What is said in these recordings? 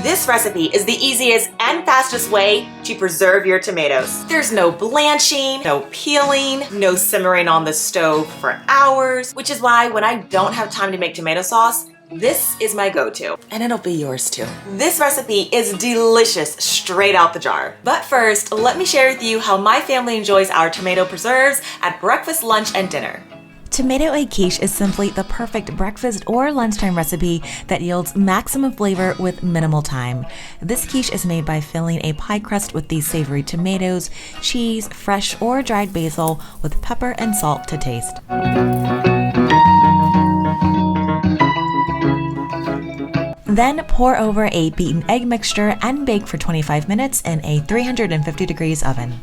This recipe is the easiest and fastest way to preserve your tomatoes. There's no blanching, no peeling, no simmering on the stove for hours, which is why when I don't have time to make tomato sauce, this is my go-to, and it'll be yours too. This recipe is delicious straight out the jar. But first, let me share with you how my family enjoys our tomato preserves at breakfast, lunch, and dinner. Tomato egg quiche is simply the perfect breakfast or lunchtime recipe that yields maximum flavor with minimal time. This quiche is made by filling a pie crust with these savory tomatoes, cheese, fresh or dried basil, with pepper and salt to taste. Then pour over a beaten egg mixture and bake for 25 minutes in a 350 degrees oven.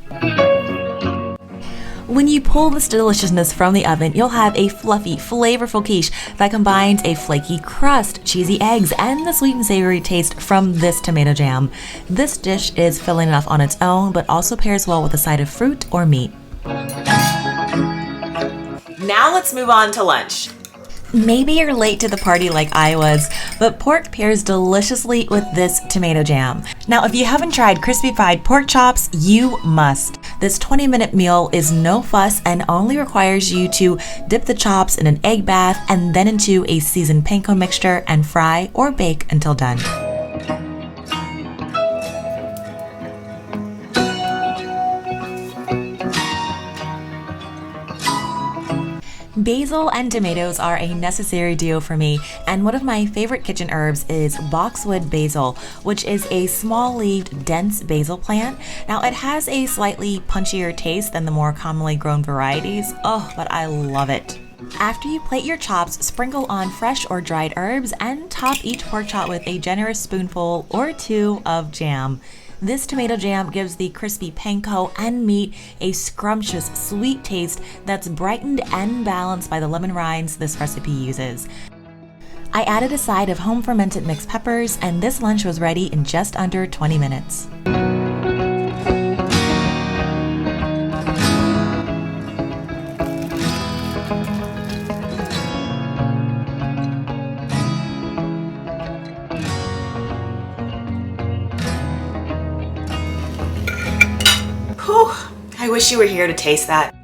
When you pull this deliciousness from the oven, you'll have a fluffy, flavorful quiche that combines a flaky crust, cheesy eggs, and the sweet and savory taste from this tomato jam. This dish is filling enough on its own, but also pairs well with a side of fruit or meat. Now let's move on to lunch. Maybe you're late to the party like I was, but pork pairs deliciously with this tomato jam. Now, if you haven't tried crispy fried pork chops, you must. This 20-minute meal is no fuss and only requires you to dip the chops in an egg bath and then into a seasoned panko mixture and fry or bake until done. Basil and tomatoes are a necessary duo for me, and one of my favorite kitchen herbs is boxwood basil, which is a small-leaved, dense basil plant. Now, it has a slightly punchier taste than the more commonly grown varieties. Oh, but I love it. After you plate your chops, sprinkle on fresh or dried herbs and top each pork chop with a generous spoonful or two of jam. This tomato jam gives the crispy panko and meat a scrumptious, sweet taste that's brightened and balanced by the lemon rinds this recipe uses. I added a side of home-fermented mixed peppers, and this lunch was ready in just under 20 minutes. Whew, I wish you were here to taste that.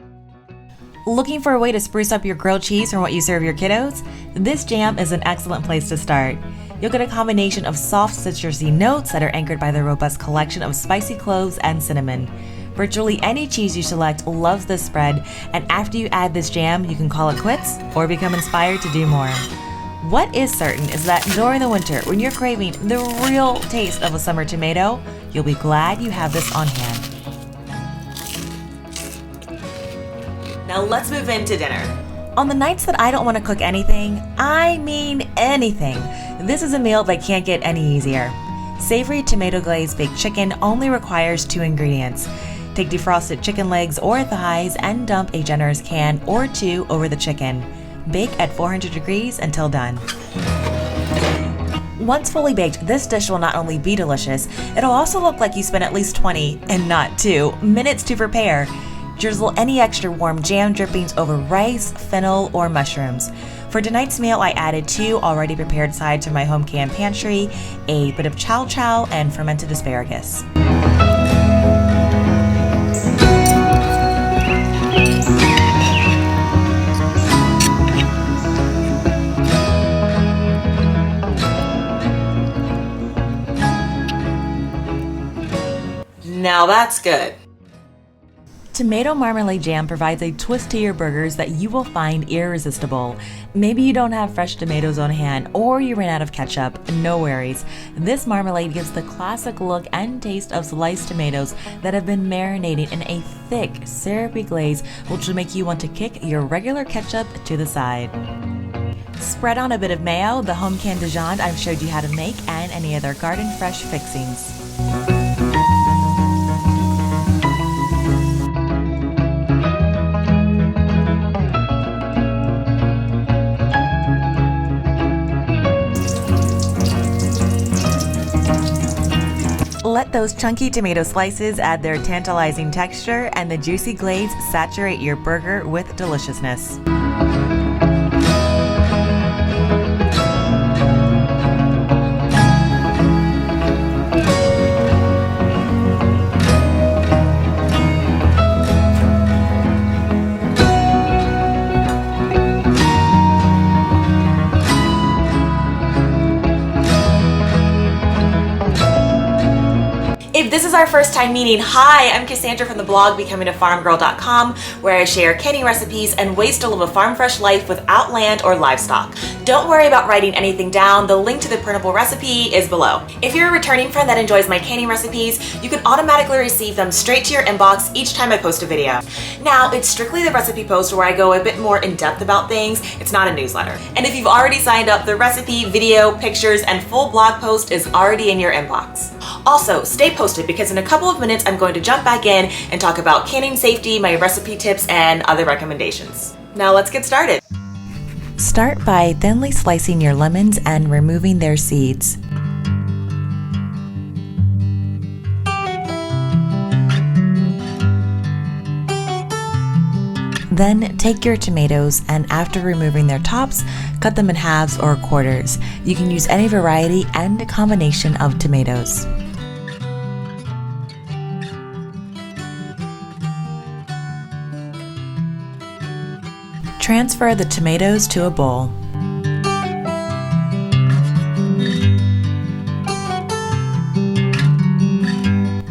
Looking for a way to spruce up your grilled cheese from what you serve your kiddos? This jam is an excellent place to start. You'll get a combination of soft citrusy notes that are anchored by the robust collection of spicy cloves and cinnamon. Virtually any cheese you select loves this spread, and after you add this jam, you can call it quits or become inspired to do more. What is certain is that during the winter, when you're craving the real taste of a summer tomato, you'll be glad you have this on hand. Now let's move into dinner. On the nights that I don't want to cook anything, I mean anything, this is a meal that can't get any easier. Savory tomato glazed baked chicken only requires 2 ingredients. Take defrosted chicken legs or thighs and dump a generous can or 2 over the chicken. Bake at 400 degrees until done. Once fully baked, this dish will not only be delicious, it'll also look like you spent at least 20, and not 2, minutes to prepare. Drizzle any extra warm jam drippings over rice, fennel, or mushrooms. For tonight's meal, I added 2 already prepared sides from my home canned pantry, a bit of chow chow, and fermented asparagus. Now that's good. Tomato marmalade jam provides a twist to your burgers that you will find irresistible. Maybe you don't have fresh tomatoes on hand or you ran out of ketchup. No worries. This marmalade gives the classic look and taste of sliced tomatoes that have been marinating in a thick, syrupy glaze, which will make you want to kick your regular ketchup to the side. Spread on a bit of mayo, the home canned Dijon I've showed you how to make, and any other garden fresh fixings. Let those chunky tomato slices add their tantalizing texture, and the juicy glaze saturate your burger with deliciousness. this is our first time meeting, hi, I'm Cassandra from the blog BecomingAFarmGirl.com, where I share canning recipes and ways to live a farm fresh life without land or livestock. Don't worry about writing anything down, the link to the printable recipe is below. If you're a returning friend that enjoys my canning recipes, you can automatically receive them straight to your inbox each time I post a video. Now, it's strictly the recipe post where I go a bit more in depth about things, it's not a newsletter. And if you've already signed up, the recipe, video, pictures, and full blog post is already in your inbox. Also, stay posted because in a couple of minutes I'm going to jump back in and talk about canning safety, my recipe tips, and other recommendations. Now let's get started. Start by thinly slicing your lemons and removing their seeds. Then take your tomatoes and after removing their tops, cut them in halves or quarters. You can use any variety and a combination of tomatoes. Transfer the tomatoes to a bowl.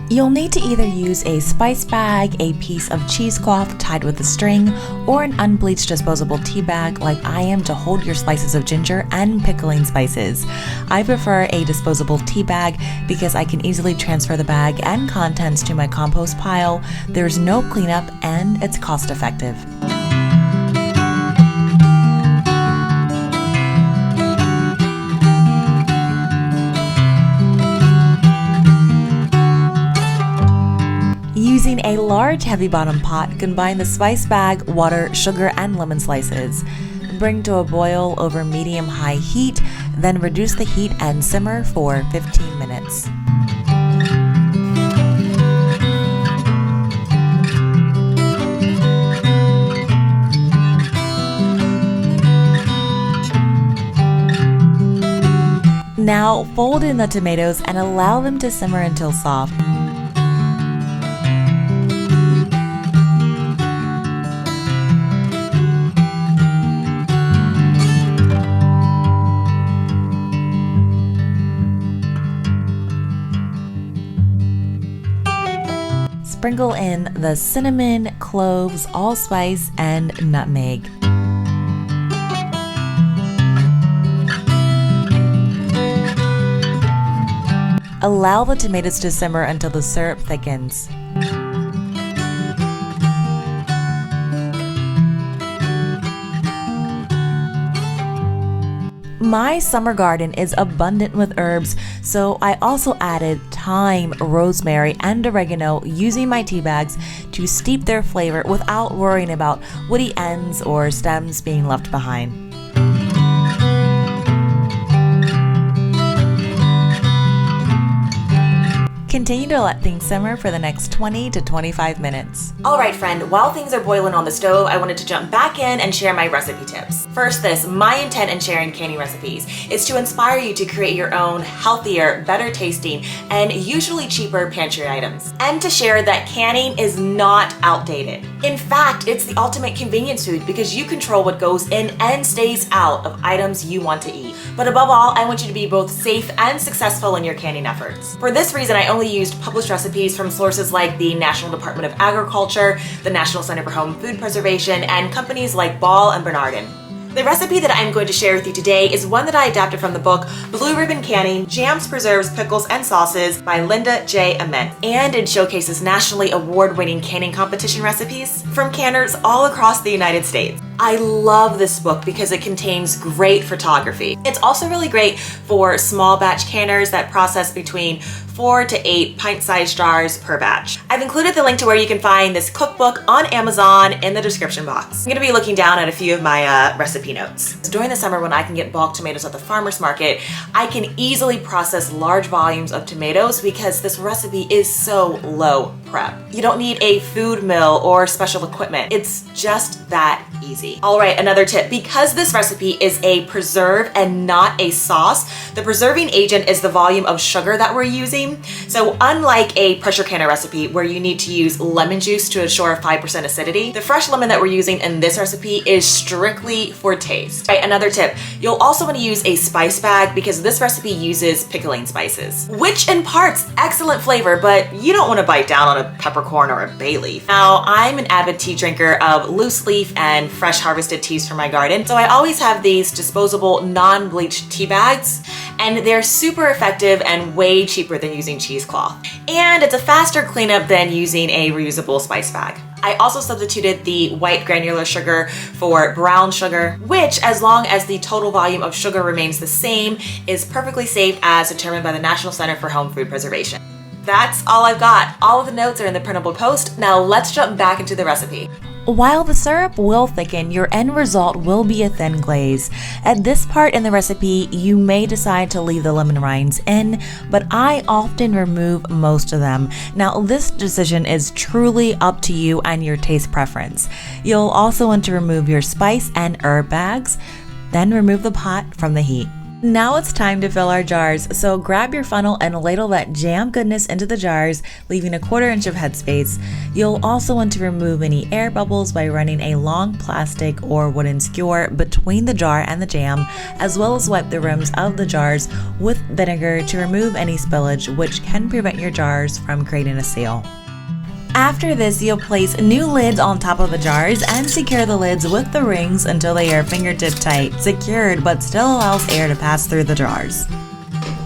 You'll need to either use a spice bag, a piece of cheesecloth tied with a string, or an unbleached disposable tea bag like I am to hold your slices of ginger and pickling spices. I prefer a disposable tea bag because I can easily transfer the bag and contents to my compost pile. There's no cleanup and it's cost effective. Using a large heavy bottom pot, combine the spice bag, water, sugar, and lemon slices. Bring to a boil over medium-high heat, then reduce the heat and simmer for 15 minutes. Now fold in the tomatoes and allow them to simmer until soft. Sprinkle in the cinnamon, cloves, allspice, and nutmeg. Allow the tomatoes to simmer until the syrup thickens. My summer garden is abundant with herbs, so I also added thyme, rosemary, and oregano using my tea bags to steep their flavor without worrying about woody ends or stems being left behind. Continue to let things simmer for the next 20 to 25 minutes. Alright friend, while things are boiling on the stove, I wanted to jump back in and share my recipe tips. First my intent in sharing canning recipes is to inspire you to create your own healthier, better tasting, and usually cheaper pantry items. And to share that canning is not outdated. In fact, it's the ultimate convenience food because you control what goes in and stays out of items you want to eat. But above all, I want you to be both safe and successful in your canning efforts. For this reason, I only used published recipes from sources like the National Department of Agriculture, the National Center for Home Food Preservation, and companies like Ball and Bernardin. The recipe that I'm going to share with you today is one that I adapted from the book Blue Ribbon Canning, Jams, Preserves, Pickles, and Sauces by Linda J. Ament. And it showcases nationally award-winning canning competition recipes from canners all across the United States. I love this book because it contains great photography. It's also really great for small batch canners that process between 4 to 8 pint-sized jars per batch. I've included the link to where you can find this cookbook on Amazon in the description box. I'm gonna be looking down at a few of my recipe notes. During the summer when I can get bulk tomatoes at the farmer's market, I can easily process large volumes of tomatoes because this recipe is so low prep. You don't need a food mill or special equipment. It's just that easy. All right, another tip. Because this recipe is a preserve and not a sauce, the preserving agent is the volume of sugar that we're using. So unlike a pressure canner recipe where you need to use lemon juice to ensure 5% acidity, the fresh lemon that we're using in this recipe is strictly for taste. Right, another tip. You'll also want to use a spice bag because this recipe uses pickling spices, which imparts excellent flavor, but you don't want to bite down on a peppercorn or a bay leaf. Now, I'm an avid tea drinker of loose leaf and fresh harvested teas from my garden, so I always have these disposable non-bleached tea bags, and they're super effective and way cheaper than using cheesecloth. And it's a faster cleanup than using a reusable spice bag. I also substituted the white granular sugar for brown sugar, which, as long as the total volume of sugar remains the same, is perfectly safe as determined by the National Center for Home Food Preservation. That's all I've got. All of the notes are in the printable post. Now let's jump back into the recipe. While the syrup will thicken, your end result will be a thin glaze. At this part in the recipe, you may decide to leave the lemon rinds in, but I often remove most of them. Now, this decision is truly up to you and your taste preference. You'll also want to remove your spice and herb bags, then remove the pot from the heat. Now it's time to fill our jars, so grab your funnel and ladle that jam goodness into the jars, leaving a 1/4 inch of headspace. You'll also want to remove any air bubbles by running a long plastic or wooden skewer between the jar and the jam, as well as wipe the rims of the jars with vinegar to remove any spillage, which can prevent your jars from creating a seal. After this, you'll place new lids on top of the jars and secure the lids with the rings until they are fingertip tight, secured but still allows air to pass through the jars.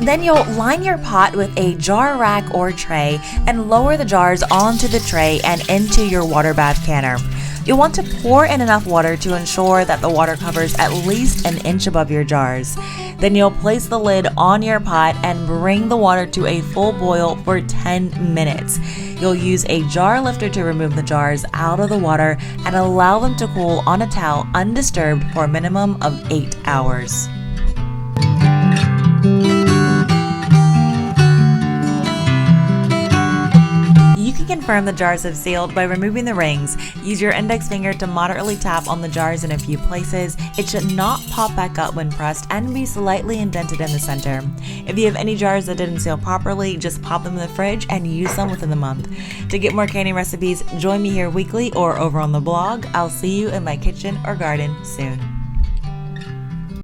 Then you'll line your pot with a jar rack or tray and lower the jars onto the tray and into your water bath canner. You'll want to pour in enough water to ensure that the water covers at least an inch above your jars. Then you'll place the lid on your pot and bring the water to a full boil for 10 minutes. You'll use a jar lifter to remove the jars out of the water and allow them to cool on a towel undisturbed for a minimum of 8 hours. Confirm the jars have sealed by removing the rings. Use your index finger to moderately tap on the jars in a few places. It should not pop back up when pressed and be slightly indented in the center. If you have any jars that didn't seal properly, just pop them in the fridge and use them within the month. To get more canning recipes, join me here weekly or over on the blog. I'll see you in my kitchen or garden soon.